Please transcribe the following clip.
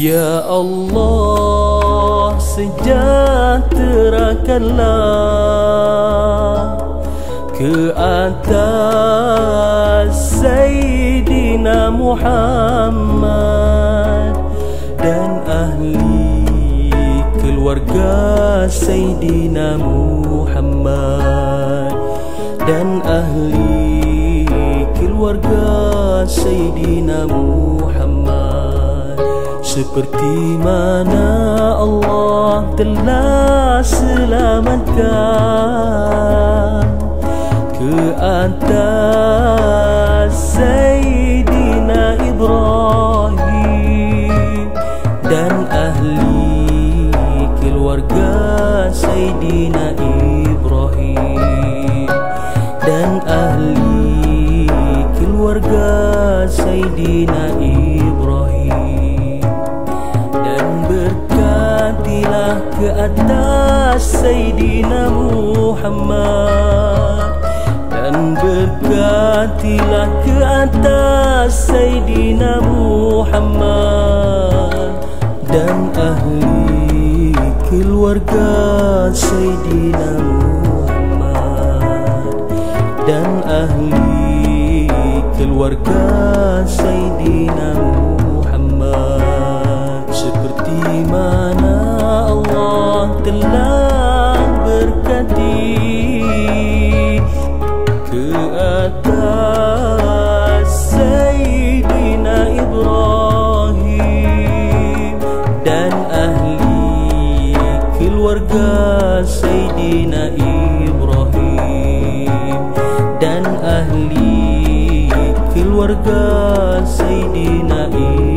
Ya Allah, sejahterakanlah ke atas Sayyidina Muhammad dan ahli keluarga Sayyidina Muhammad dan ahli keluarga Sayyidina Muhammad, seperti mana Allah telah selamatkan ke atas Sayyidina Ibrahim dan ahli keluarga Sayyidina Ibrahim dan ahli keluarga Sayyidina Ibrahim, dan berkatilah ke atas Sayyidina Muhammad dan berkatilah ke atas Sayyidina Muhammad dan ahli keluarga Sayyidina Muhammad dan ahli keluarga Sayyidina Muhammad, seperti mana Allah telah berkati ke atas Sayyidina Ibrahim dan ahli keluarga Sayyidina Ibrahim dan ahli keluarga Sayyidina Ibrahim.